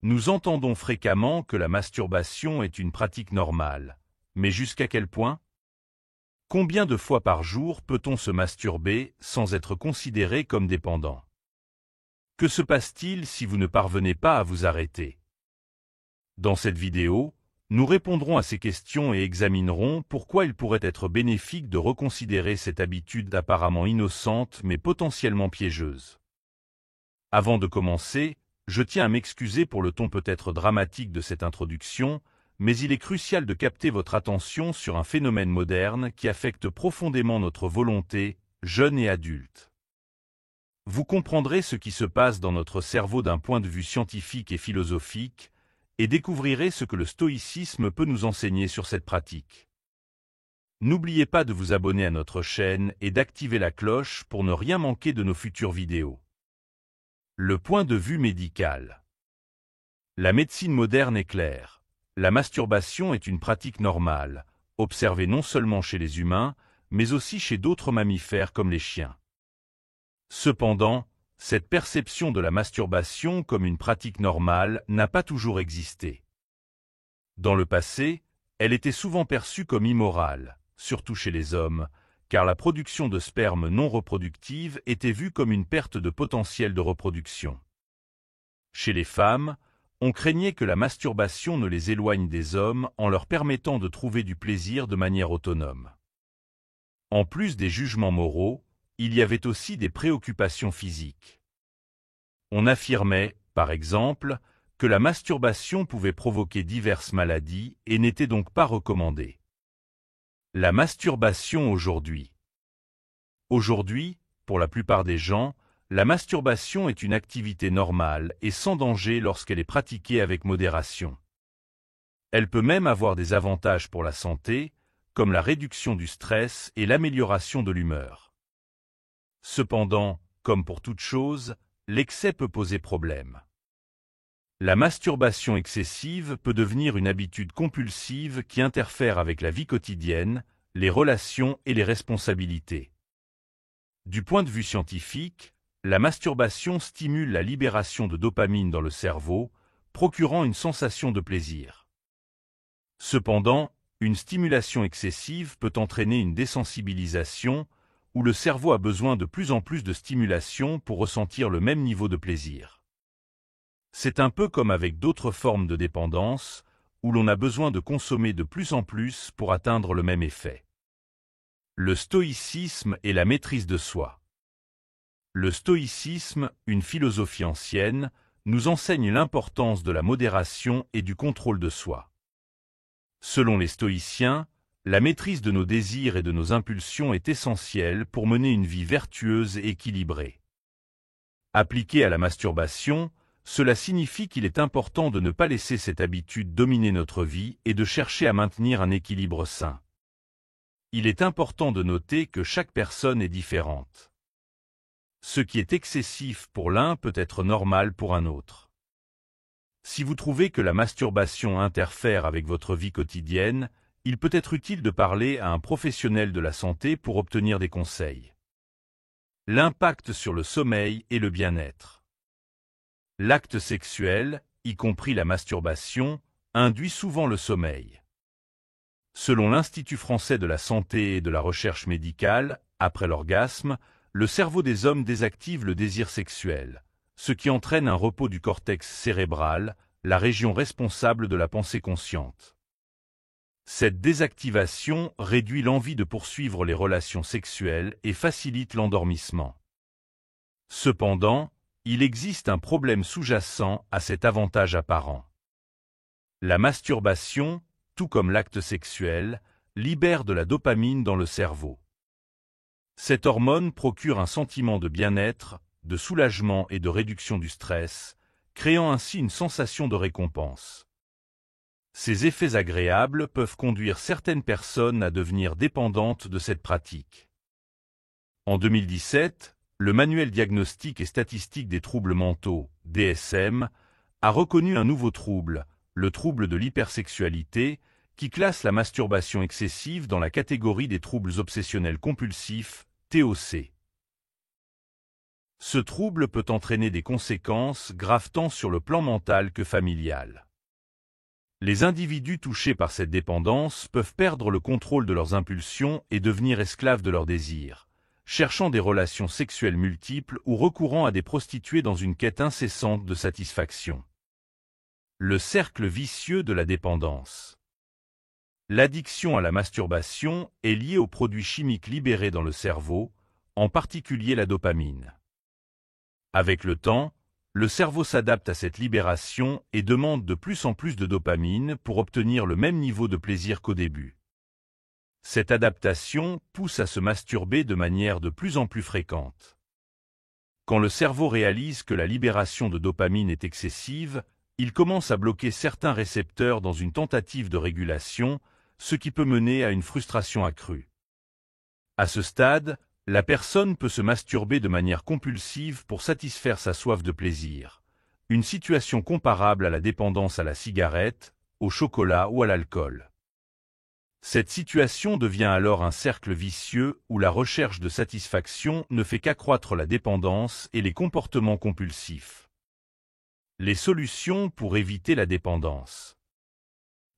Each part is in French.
Nous entendons fréquemment que la masturbation est une pratique normale. Mais jusqu'à quel point? Combien de fois par jour peut-on se masturber sans être considéré comme dépendant? Que se passe-t-il si vous ne parvenez pas à vous arrêter? Dans cette vidéo, nous répondrons à ces questions et examinerons pourquoi il pourrait être bénéfique de reconsidérer cette habitude apparemment innocente mais potentiellement piégeuse. Avant de commencer, je tiens à m'excuser pour le ton peut-être dramatique de cette introduction, mais il est crucial de capter votre attention sur un phénomène moderne qui affecte profondément notre volonté, jeunes et adultes. Vous comprendrez ce qui se passe dans notre cerveau d'un point de vue scientifique et philosophique, et découvrirez ce que le stoïcisme peut nous enseigner sur cette pratique. N'oubliez pas de vous abonner à notre chaîne et d'activer la cloche pour ne rien manquer de nos futures vidéos. Le point de vue médical. La médecine moderne est claire. La masturbation est une pratique normale, observée non seulement chez les humains, mais aussi chez d'autres mammifères comme les chiens. Cependant, cette perception de la masturbation comme une pratique normale n'a pas toujours existé. Dans le passé, elle était souvent perçue comme immorale, surtout chez les hommes, car la production de sperme non reproductive était vue comme une perte de potentiel de reproduction. Chez les femmes, on craignait que la masturbation ne les éloigne des hommes en leur permettant de trouver du plaisir de manière autonome. En plus des jugements moraux, il y avait aussi des préoccupations physiques. On affirmait, par exemple, que la masturbation pouvait provoquer diverses maladies et n'était donc pas recommandée. La masturbation aujourd'hui. Aujourd'hui, pour la plupart des gens, la masturbation est une activité normale et sans danger lorsqu'elle est pratiquée avec modération. Elle peut même avoir des avantages pour la santé, comme la réduction du stress et l'amélioration de l'humeur. Cependant, comme pour toute chose, l'excès peut poser problème. La masturbation excessive peut devenir une habitude compulsive qui interfère avec la vie quotidienne, les relations et les responsabilités. Du point de vue scientifique, la masturbation stimule la libération de dopamine dans le cerveau, procurant une sensation de plaisir. Cependant, une stimulation excessive peut entraîner une désensibilisation, où le cerveau a besoin de plus en plus de stimulation pour ressentir le même niveau de plaisir. C'est un peu comme avec d'autres formes de dépendance, où l'on a besoin de consommer de plus en plus pour atteindre le même effet. Le stoïcisme et la maîtrise de soi. Le stoïcisme, une philosophie ancienne, nous enseigne l'importance de la modération et du contrôle de soi. Selon les stoïciens, la maîtrise de nos désirs et de nos impulsions est essentielle pour mener une vie vertueuse et équilibrée. Appliqué à la masturbation, cela signifie qu'il est important de ne pas laisser cette habitude dominer notre vie et de chercher à maintenir un équilibre sain. Il est important de noter que chaque personne est différente. Ce qui est excessif pour l'un peut être normal pour un autre. Si vous trouvez que la masturbation interfère avec votre vie quotidienne, il peut être utile de parler à un professionnel de la santé pour obtenir des conseils. L'impact sur le sommeil et le bien-être. L'acte sexuel, y compris la masturbation, induit souvent le sommeil. Selon l'Institut français de la santé et de la recherche médicale, après l'orgasme, le cerveau des hommes désactive le désir sexuel, ce qui entraîne un repos du cortex cérébral, la région responsable de la pensée consciente. Cette désactivation réduit l'envie de poursuivre les relations sexuelles et facilite l'endormissement. Cependant, il existe un problème sous-jacent à cet avantage apparent. La masturbation, tout comme l'acte sexuel, libère de la dopamine dans le cerveau. Cette hormone procure un sentiment de bien-être, de soulagement et de réduction du stress, créant ainsi une sensation de récompense. Ces effets agréables peuvent conduire certaines personnes à devenir dépendantes de cette pratique. En 2017, le Manuel diagnostique et statistique des troubles mentaux, DSM, a reconnu un nouveau trouble, le trouble de l'hypersexualité, qui classe la masturbation excessive dans la catégorie des troubles obsessionnels compulsifs, TOC. Ce trouble peut entraîner des conséquences graves tant sur le plan mental que familial. Les individus touchés par cette dépendance peuvent perdre le contrôle de leurs impulsions et devenir esclaves de leurs désirs, cherchant des relations sexuelles multiples ou recourant à des prostituées dans une quête incessante de satisfaction. Le cercle vicieux de la dépendance. L'addiction à la masturbation est liée aux produits chimiques libérés dans le cerveau, en particulier la dopamine. Avec le temps, le cerveau s'adapte à cette libération et demande de plus en plus de dopamine pour obtenir le même niveau de plaisir qu'au début. Cette adaptation pousse à se masturber de manière de plus en plus fréquente. Quand le cerveau réalise que la libération de dopamine est excessive, il commence à bloquer certains récepteurs dans une tentative de régulation, ce qui peut mener à une frustration accrue. À ce stade, la personne peut se masturber de manière compulsive pour satisfaire sa soif de plaisir, une situation comparable à la dépendance à la cigarette, au chocolat ou à l'alcool. Cette situation devient alors un cercle vicieux où la recherche de satisfaction ne fait qu'accroître la dépendance et les comportements compulsifs. Les solutions pour éviter la dépendance.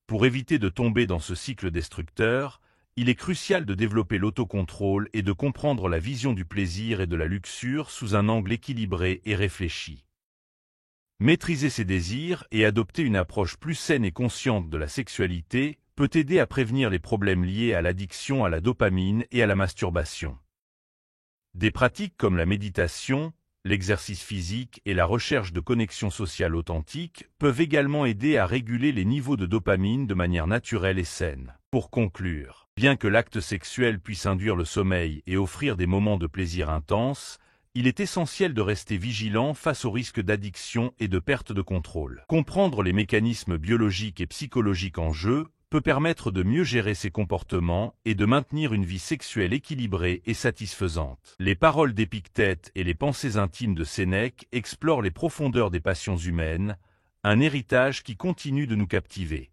Pour éviter de tomber dans ce cycle destructeur, il est crucial de développer l'autocontrôle et de comprendre la vision du plaisir et de la luxure sous un angle équilibré et réfléchi. Maîtriser ses désirs et adopter une approche plus saine et consciente de la sexualité peut aider à prévenir les problèmes liés à l'addiction à la dopamine et à la masturbation. Des pratiques comme la méditation, l'exercice physique et la recherche de connexions sociales authentiques peuvent également aider à réguler les niveaux de dopamine de manière naturelle et saine. Pour conclure, bien que l'acte sexuel puisse induire le sommeil et offrir des moments de plaisir intenses, il est essentiel de rester vigilant face aux risques d'addiction et de perte de contrôle. Comprendre les mécanismes biologiques et psychologiques en jeu peut permettre de mieux gérer ses comportements et de maintenir une vie sexuelle équilibrée et satisfaisante. Les paroles d'Épictète et les pensées intimes de Sénèque explorent les profondeurs des passions humaines, un héritage qui continue de nous captiver.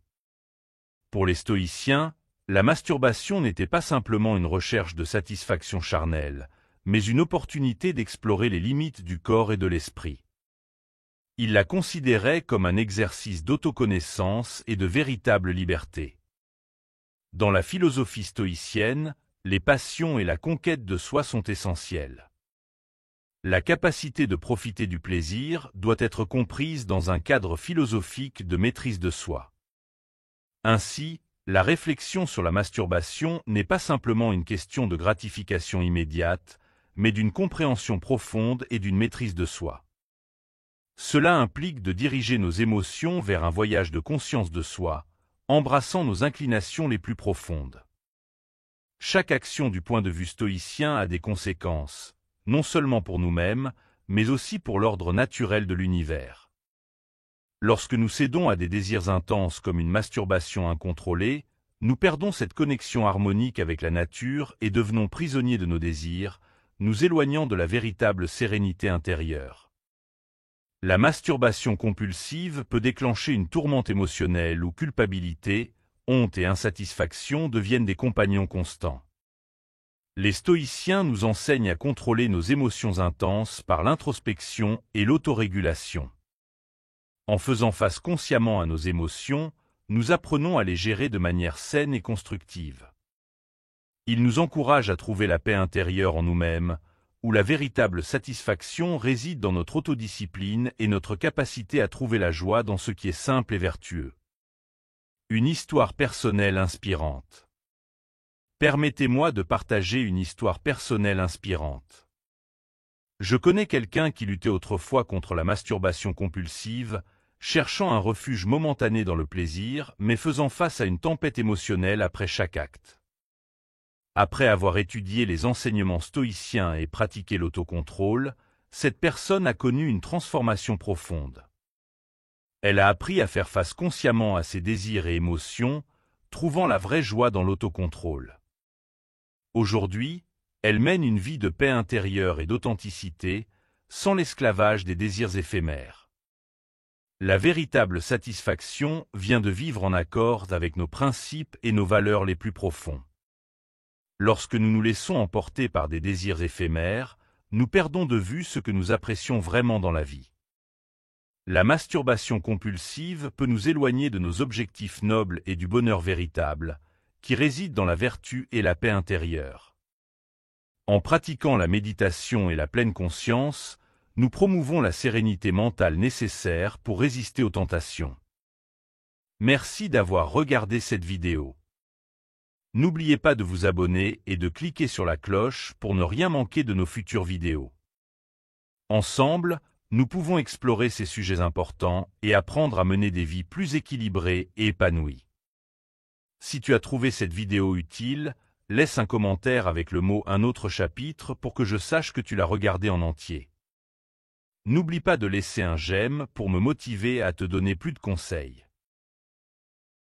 Pour les stoïciens, la masturbation n'était pas simplement une recherche de satisfaction charnelle, mais une opportunité d'explorer les limites du corps et de l'esprit. Ils la considéraient comme un exercice d'autoconnaissance et de véritable liberté. Dans la philosophie stoïcienne, les passions et la conquête de soi sont essentielles. La capacité de profiter du plaisir doit être comprise dans un cadre philosophique de maîtrise de soi. Ainsi, la réflexion sur la masturbation n'est pas simplement une question de gratification immédiate, mais d'une compréhension profonde et d'une maîtrise de soi. Cela implique de diriger nos émotions vers un voyage de conscience de soi, embrassant nos inclinations les plus profondes. Chaque action du point de vue stoïcien a des conséquences, non seulement pour nous-mêmes, mais aussi pour l'ordre naturel de l'univers. Lorsque nous cédons à des désirs intenses comme une masturbation incontrôlée, nous perdons cette connexion harmonique avec la nature et devenons prisonniers de nos désirs, nous éloignant de la véritable sérénité intérieure. La masturbation compulsive peut déclencher une tourmente émotionnelle où culpabilité, honte et insatisfaction deviennent des compagnons constants. Les stoïciens nous enseignent à contrôler nos émotions intenses par l'introspection et l'autorégulation. En faisant face consciemment à nos émotions, nous apprenons à les gérer de manière saine et constructive. Ils nous encouragent à trouver la paix intérieure en nous-mêmes, où la véritable satisfaction réside dans notre autodiscipline et notre capacité à trouver la joie dans ce qui est simple et vertueux. Une histoire personnelle inspirante. Permettez-moi de partager une histoire personnelle inspirante. Je connais quelqu'un qui luttait autrefois contre la masturbation compulsive, cherchant un refuge momentané dans le plaisir, mais faisant face à une tempête émotionnelle après chaque acte. Après avoir étudié les enseignements stoïciens et pratiqué l'autocontrôle, cette personne a connu une transformation profonde. Elle a appris à faire face consciemment à ses désirs et émotions, trouvant la vraie joie dans l'autocontrôle. Aujourd'hui, elle mène une vie de paix intérieure et d'authenticité, sans l'esclavage des désirs éphémères. La véritable satisfaction vient de vivre en accord avec nos principes et nos valeurs les plus profonds. Lorsque nous nous laissons emporter par des désirs éphémères, nous perdons de vue ce que nous apprécions vraiment dans la vie. La masturbation compulsive peut nous éloigner de nos objectifs nobles et du bonheur véritable, qui réside dans la vertu et la paix intérieure. En pratiquant la méditation et la pleine conscience, nous promouvons la sérénité mentale nécessaire pour résister aux tentations. Merci d'avoir regardé cette vidéo. N'oubliez pas de vous abonner et de cliquer sur la cloche pour ne rien manquer de nos futures vidéos. Ensemble, nous pouvons explorer ces sujets importants et apprendre à mener des vies plus équilibrées et épanouies. Si tu as trouvé cette vidéo utile, laisse un commentaire avec le mot « un autre chapitre » pour que je sache que tu l'as regardé en entier. N'oublie pas de laisser un j'aime pour me motiver à te donner plus de conseils.